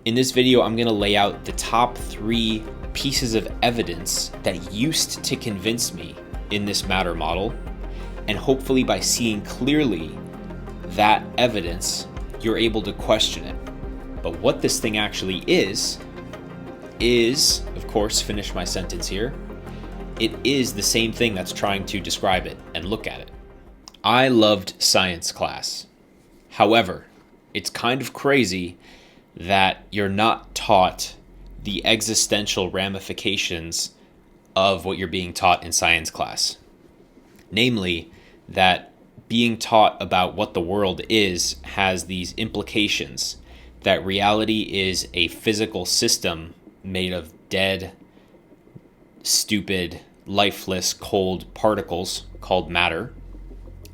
In this video, I'm going to lay out the top 3 pieces of evidence that used to convince me in this matter model, and hopefully by seeing clearly that evidence, you're able to question it. But what this thing actually is, of course, finish my sentence here, it is the same thing that's trying to describe it and look at it. I loved science class. However, it's kind of crazy that you're not taught the existential ramifications of what you're being taught in science class. Namely, that being taught about what the world is has these implications that reality is a physical system made of dead, stupid, lifeless, cold particles called matter,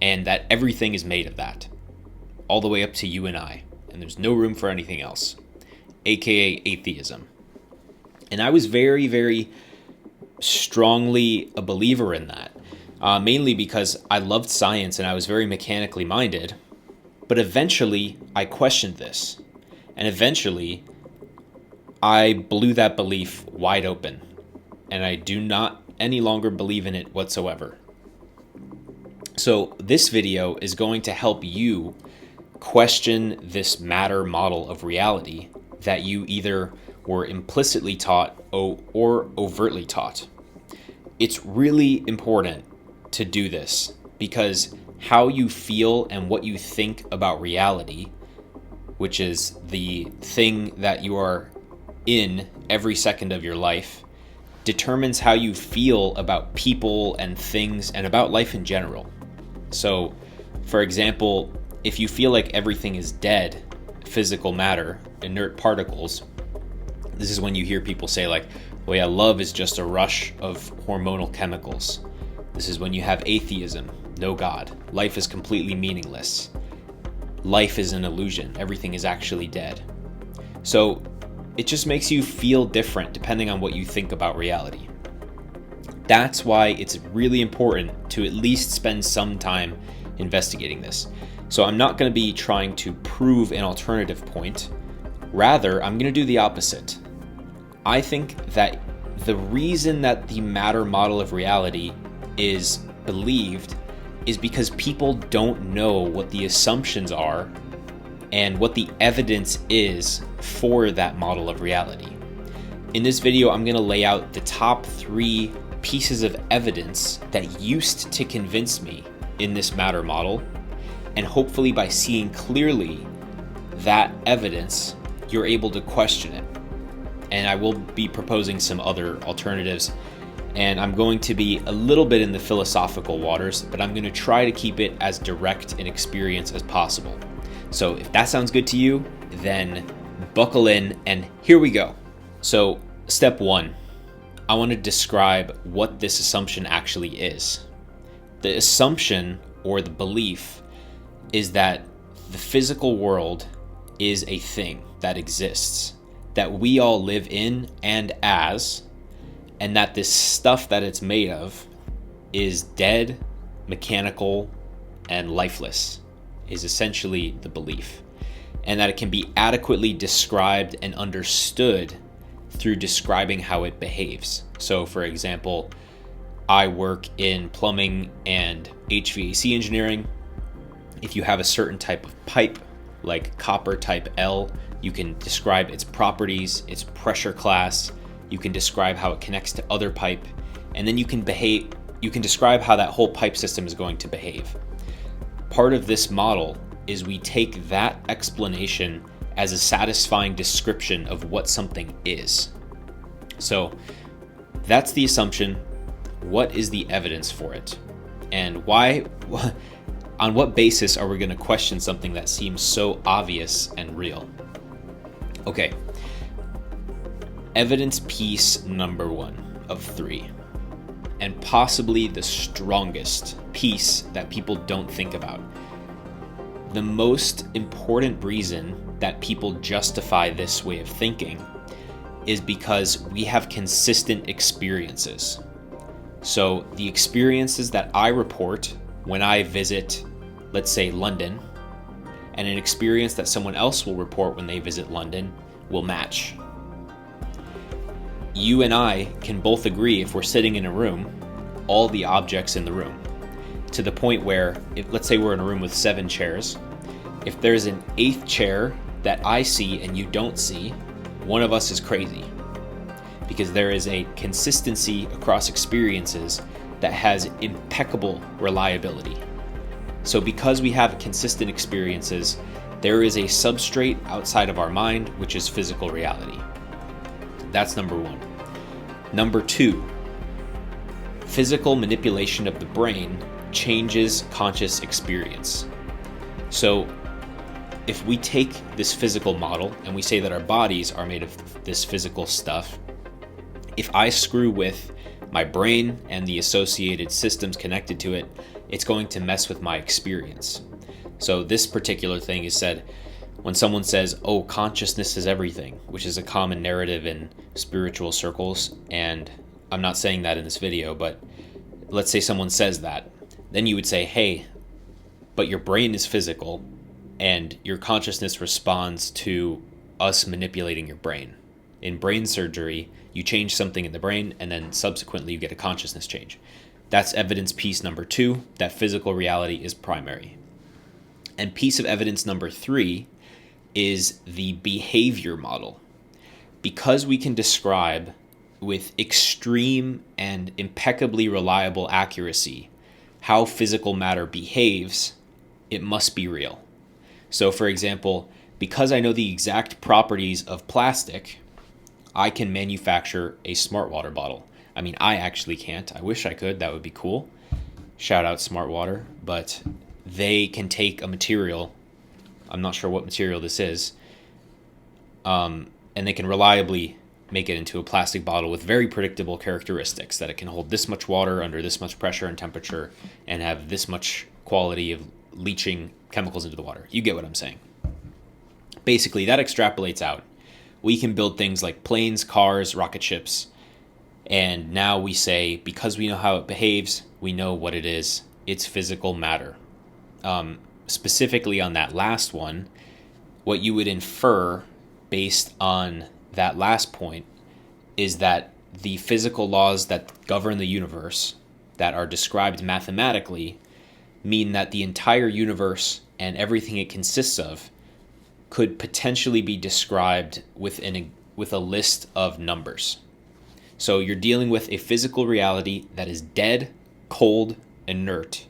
and that everything is made of that, all the way up to you and I, and there's no room for anything else, aka atheism. And I was very, very strongly a believer in that, mainly because I loved science and I was very mechanically minded, but eventually I questioned this, and eventually I blew that belief wide open, and I do not any longer believe in it whatsoever. So this video is going to help you question this matter model of reality that you either were implicitly taught or overtly taught. It's really important to do this because how you feel and what you think about reality, which is the thing that you are in every second of your life, determines how you feel about people and things and about life in general. So, for example, if you feel like everything is dead, physical matter, inert particles, this is when you hear people say like, well, yeah, love is just a rush of hormonal chemicals. This is when you have atheism, no God. Life is completely meaningless. Life is an illusion. Everything is actually dead. So it just makes you feel different depending on what you think about reality. That's why it's really important to at least spend some time investigating this. So I'm not going to be trying to prove an alternative point. Rather, I'm going to do the opposite. I think that the reason that the matter model of reality is believed is because people don't know what the assumptions are and what the evidence is for that model of reality. In this video, I'm going to lay out the top 3 pieces of evidence that used to convince me in this matter model, and hopefully by seeing clearly that evidence, you're able to question it. And I will be proposing some other alternatives, and I'm going to be a little bit in the philosophical waters, but I'm going to try to keep it as direct an experience as possible. So if that sounds good to you, then buckle in and here we go. So step 1, I want to describe what this assumption actually is. The assumption or the belief is that the physical world is a thing that exists, that we all live in and as, and that this stuff that it's made of is dead, mechanical, and lifeless, is essentially the belief, and that it can be adequately described and understood through describing how it behaves. So for example, I work in plumbing and HVAC engineering. If you have a certain type of pipe, like copper type L, you can describe its properties, its pressure class, you can describe how it connects to other pipe, and then you can describe how that whole pipe system is going to behave. Part of this model is we take that explanation as a satisfying description of what something is. So that's the assumption. What is the evidence for it? And why, on what basis are we going to question something that seems so obvious and real? Okay. Evidence piece number 1 of 3, and possibly the strongest piece that people don't think about. The most important reason that people justify this way of thinking is because we have consistent experiences. So the experiences that I report when I visit, let's say, London, and an experience that someone else will report when they visit London will match. You and I can both agree, if we're sitting in a room, all the objects in the room, to the point where, let's say we're in a room with 7 chairs, if there's an 8th chair that I see and you don't see, one of us is crazy, because there is a consistency across experiences that has impeccable reliability. So because we have consistent experiences, there is a substrate outside of our mind, which is physical reality. That's number 1. Number 2, physical manipulation of the brain changes conscious experience. So if we take this physical model and we say that our bodies are made of this physical stuff, if I screw with my brain and the associated systems connected to it, it's going to mess with my experience. So this particular thing is said when someone says, oh, consciousness is everything, which is a common narrative in spiritual circles. And I'm not saying that in this video, but let's say someone says that. Then you would say, hey, but your brain is physical and your consciousness responds to us manipulating your brain. In brain surgery, you change something in the brain and then subsequently you get a consciousness change. That's evidence piece number 2, that physical reality is primary. And piece of evidence number 3 is the behavior model. Because we can describe with extreme and impeccably reliable accuracy how physical matter behaves, it must be real. So for example, because I know the exact properties of plastic, I can manufacture a smart water bottle. I mean, I actually can't. I wish I could. That would be cool. Shout out Smart Water. But they can take a material, I'm not sure what material this is, and they can reliably make it into a plastic bottle with very predictable characteristics, that it can hold this much water under this much pressure and temperature and have this much quality of leaching chemicals into the water. You get what I'm saying. Basically, that extrapolates out. We can build things like planes, cars, rocket ships, and now we say, because we know how it behaves, we know what it is. It's physical matter. Specifically on that last one, what you would infer based on that last point is that the physical laws that govern the universe, that are described mathematically, mean that the entire universe and everything it consists of could potentially be described with a list of numbers. So you're dealing with a physical reality that is dead, cold, inert,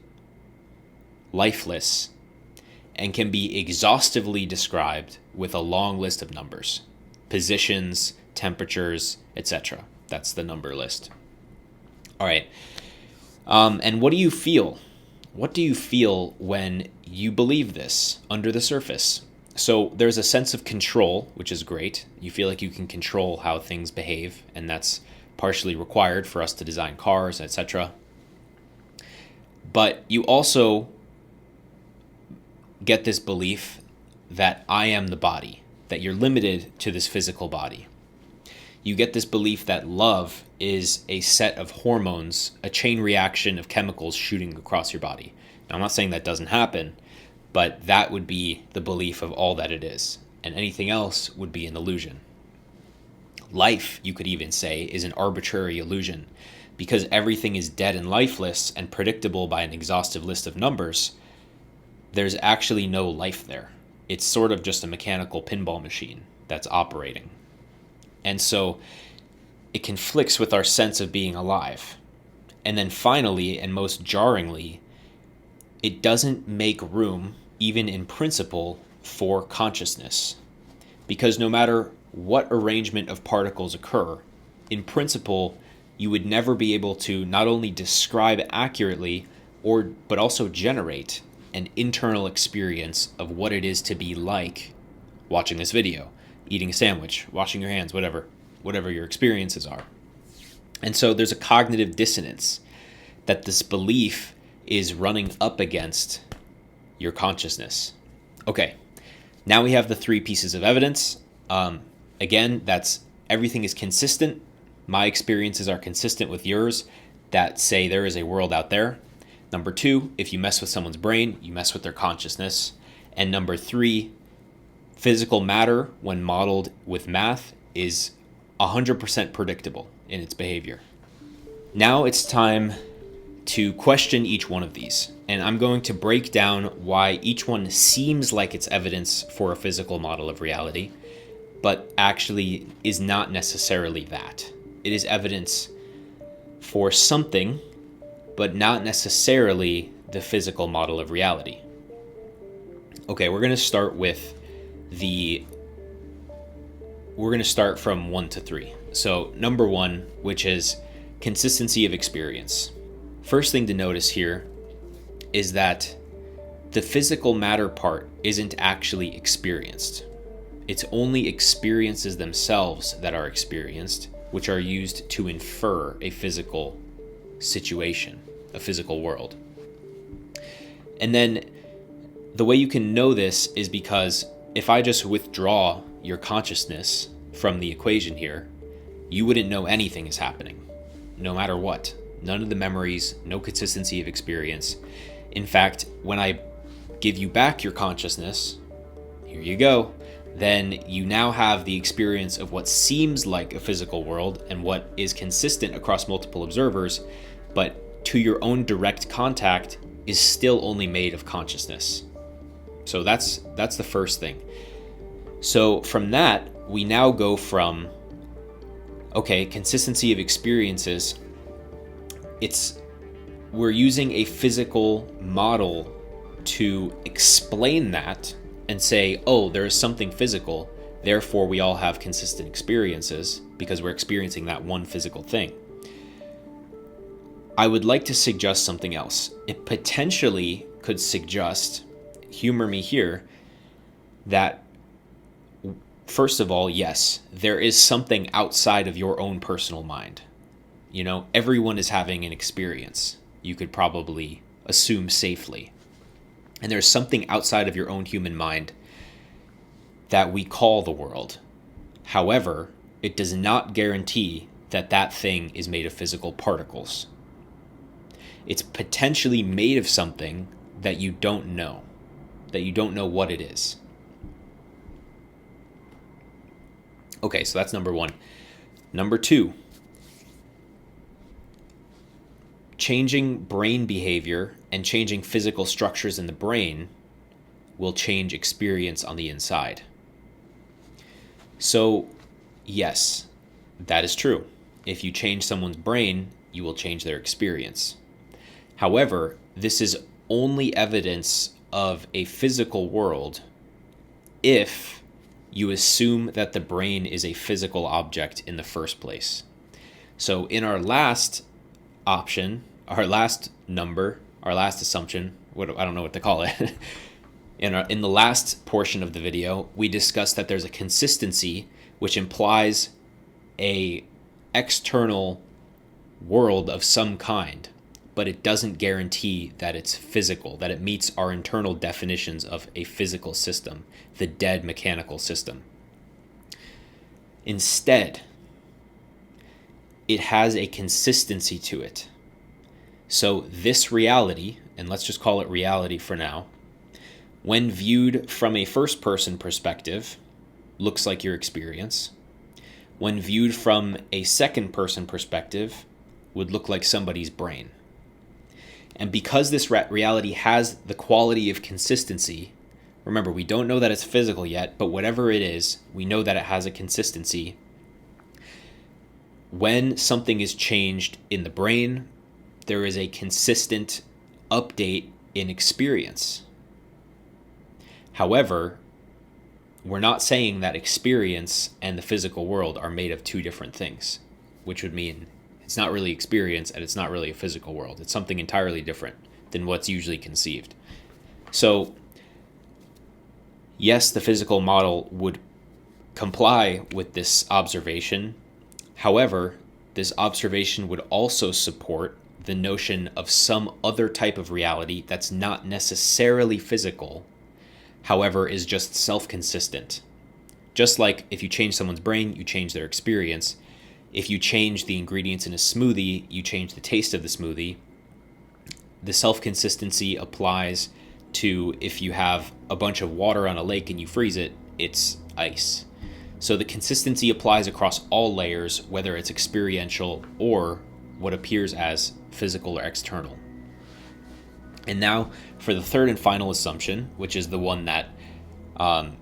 lifeless, and can be exhaustively described with a long list of numbers, positions, temperatures, etc. That's the number list. All right. And what do you feel? What do you feel when you believe this under the surface? So there's a sense of control, which is great. You feel like you can control how things behave, and that's partially required for us to design cars, etc. But you also get this belief that I am the body, that you're limited to this physical body. You get this belief that love is a set of hormones, a chain reaction of chemicals shooting across your body. Now, I'm not saying that doesn't happen, but that would be the belief of all that it is, and anything else would be an illusion. Life, you could even say, is an arbitrary illusion. Because everything is dead and lifeless and predictable by an exhaustive list of numbers, there's actually no life there. It's sort of just a mechanical pinball machine that's operating. And so it conflicts with our sense of being alive. And then finally, and most jarringly, it doesn't make room, even in principle, for consciousness. Because no matter what arrangement of particles occur, in principle, you would never be able to not only describe accurately, but also generate an internal experience of what it is to be like watching this video, eating a sandwich, washing your hands, whatever your experiences are. And so there's a cognitive dissonance that this belief is running up against your consciousness. Okay, now we have the 3 pieces of evidence. Again, that's everything is consistent. My experiences are consistent with yours that say there is a world out there. Number 2, if you mess with someone's brain, you mess with their consciousness. And number 3, Physical matter, when modeled with math, is 100% predictable in its behavior. Now it's time to question each one of these, and I'm going to break down why each one seems like it's evidence for a physical model of reality, but actually is not necessarily that. It is evidence for something, but not necessarily the physical model of reality. Okay, we're going to start from 1 to 3. So number 1, which is consistency of experience. First thing to notice here is that the physical matter part isn't actually experienced. It's only experiences themselves that are experienced, which are used to infer a physical situation, a physical world. And then the way you can know this is because if I just withdraw your consciousness from the equation here, you wouldn't know anything is happening, no matter what. None of the memories, no consistency of experience. In fact, when I give you back your consciousness, here you go, then you now have the experience of what seems like a physical world and what is consistent across multiple observers, but to your own direct contact is still only made of consciousness. So that's the first thing. So from that, we now go from, okay, consistency of experiences. We're using a physical model to explain that and say, oh, there is something physical, therefore we all have consistent experiences because we're experiencing that one physical thing. I would like to suggest something else. It potentially could suggest, humor me here, that first of all, yes, there is something outside of your own personal mind. You know, everyone is having an experience, you could probably assume safely. And there's something outside of your own human mind that we call the world. However, it does not guarantee that that thing is made of physical particles. It's potentially made of something that you don't know what it is. Okay, so that's number 1. Number 2, changing brain behavior and changing physical structures in the brain will change experience on the inside. So, yes, that is true. If you change someone's brain, you will change their experience. However, this is only evidence of a physical world if you assume that the brain is a physical object in the first place. So in our last option, our last number, our last assumption, I don't know what to call it. In the last portion of the video, we discussed that there's a consistency which implies a external world of some kind, but it doesn't guarantee that it's physical, that it meets our internal definitions of a physical system, the dead mechanical system. Instead, it has a consistency to it. So this reality, and let's just call it reality for now, when viewed from a first-person perspective, looks like your experience. When viewed from a second-person perspective, would look like somebody's brain. And because this reality has the quality of consistency, remember, we don't know that it's physical yet, but whatever it is, we know that it has a consistency. When something is changed in the brain, there is a consistent update in experience. However, we're not saying that experience and the physical world are made of two different things, which would mean it's not really experience and it's not really a physical world. It's something entirely different than what's usually conceived. So, yes, the physical model would comply with this observation. However, this observation would also support the notion of some other type of reality that's not necessarily physical, however, is just self-consistent. Just like if you change someone's brain, you change their experience. If you change the ingredients in a smoothie, you change the taste of the smoothie. The self-consistency applies to if you have a bunch of water on a lake and you freeze it, it's ice. So the consistency applies across all layers, whether it's experiential or what appears as physical or external. And now for the third and final assumption, which is the one that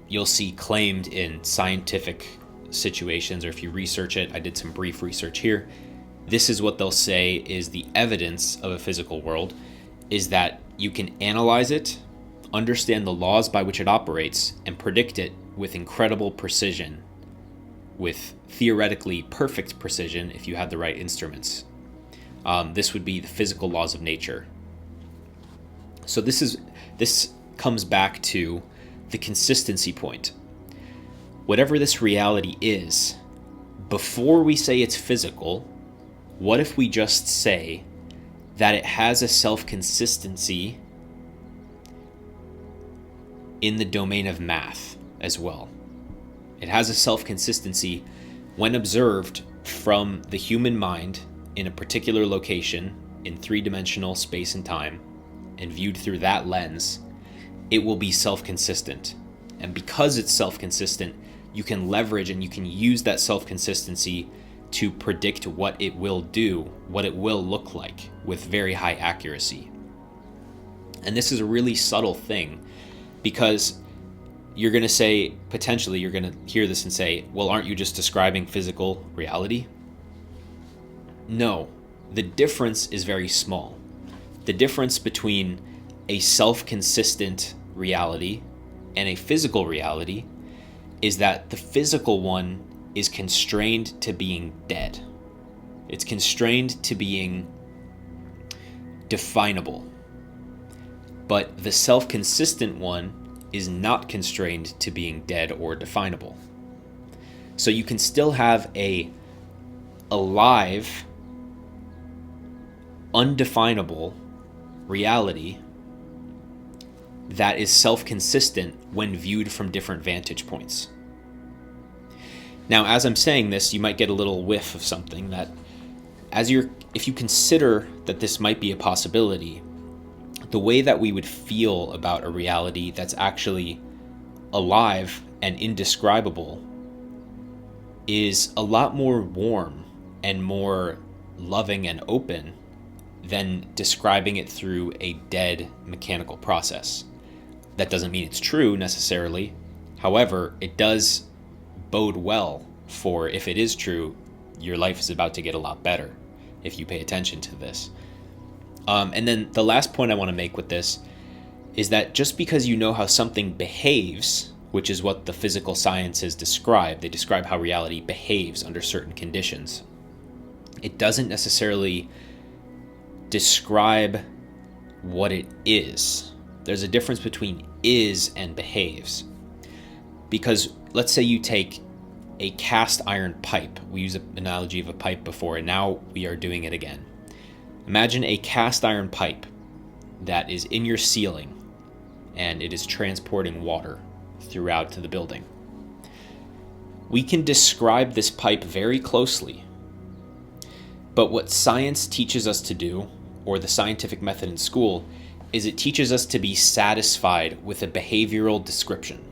you'll see claimed in scientific situations, or if you research it, I did some brief research here. This is what they'll say is the evidence of a physical world, is that you can analyze it, understand the laws by which it operates, and predict it with incredible precision, with theoretically perfect precision if you had the right instruments. This would be the physical laws of nature. So this comes back to the consistency point. Whatever this reality is, before we say it's physical, what if we just say that it has a self-consistency in the domain of math as well? It has a self-consistency when observed from the human mind in a particular location in three-dimensional space and time, and viewed through that lens, it will be self-consistent. And because it's self-consistent, you can leverage and you can use that self-consistency to predict what it will do, what it will look like with very high accuracy. And this is a really subtle thing, because you're going to say, potentially you're going to hear this and say, well, aren't you just describing physical reality? No, the difference is very small. The difference between a self-consistent reality and a physical reality is that the physical one is constrained to being dead. It's constrained to being definable. But the self-consistent one is not constrained to being dead or definable. So you can still have a alive, undefinable reality that is self-consistent when viewed from different vantage points. Now, as I'm saying this, you might get a little whiff of something that, if you consider that this might be a possibility, the way that we would feel about a reality that's actually alive and indescribable is a lot more warm and more loving and open than describing it through a dead mechanical process. That doesn't mean it's true necessarily. However, it does bode well for, if it is true, your life is about to get a lot better if you pay attention to this. And then the last point I want to make with this is that just because you know how something behaves, which is what the physical sciences describe, they describe how reality behaves under certain conditions, it doesn't necessarily describe what it is. There's a difference between is and behaves. Because let's say you take a cast iron pipe. We used an analogy of a pipe before, and now we are doing it again. Imagine a cast iron pipe that is in your ceiling, and it is transporting water throughout to the building. We can describe this pipe very closely, but what science teaches us to do, or the scientific method in school, is it teaches us to be satisfied with a behavioral description.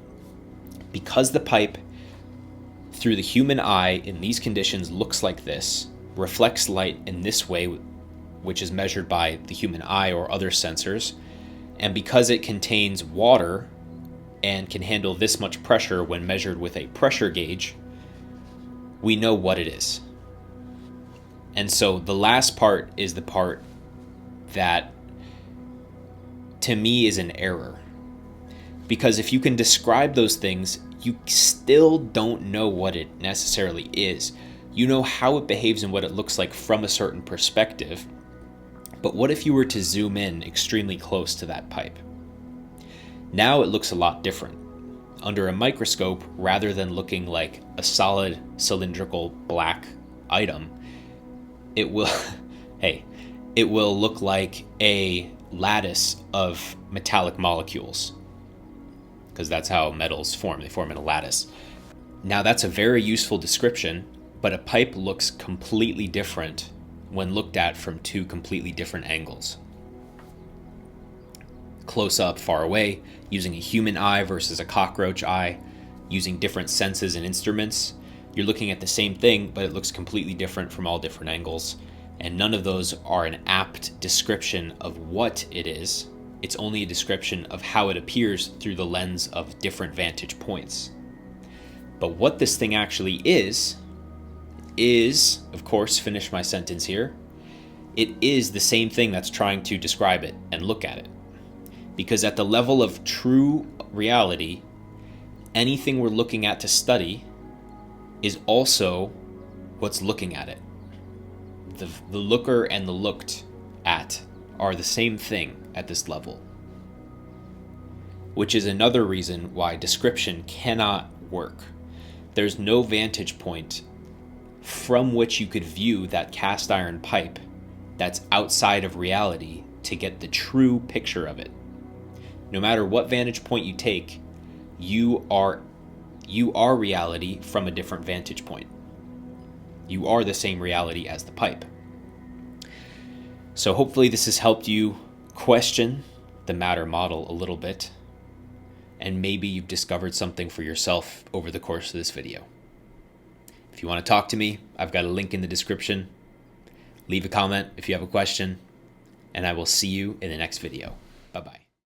Because the pipe, through the human eye in these conditions, looks like this, reflects light in this way, which is measured by the human eye or other sensors, and because it contains water and can handle this much pressure when measured with a pressure gauge, we know what it is. And so the last part is the part that, to me, is an error. Because if you can describe those things, you still don't know what it necessarily is. You know how it behaves and what it looks like from a certain perspective. But what if you were to zoom in extremely close to that pipe? Now it looks a lot different. Under a microscope, rather than looking like a solid cylindrical black item, it will it will look like a lattice of metallic molecules, because that's how metals form. They form in a lattice. Now that's a very useful description, but a pipe looks completely different when looked at from two completely different angles. Close up, far away, using a human eye versus a cockroach eye, using different senses and instruments, you're looking at the same thing, but it looks completely different from all different angles. And none of those are an apt description of what it is. It's only a description of how it appears through the lens of different vantage points. But what this thing actually is, of course, finish my sentence here, it is the same thing that's trying to describe it and look at it. Because at the level of true reality, anything we're looking at to study is also what's looking at it. The looker and the looked at are the same thing at this level. Which is another reason why description cannot work. There's no vantage point from which you could view that cast iron pipe that's outside of reality to get the true picture of it. No matter what vantage point you take, you are reality from a different vantage point. You are the same reality as the pipe. So hopefully this has helped you question the matter model a little bit, and maybe you've discovered something for yourself over the course of this video. If you want to talk to me, I've got a link in the description. Leave a comment if you have a question, and I will see you in the next video. Bye-bye.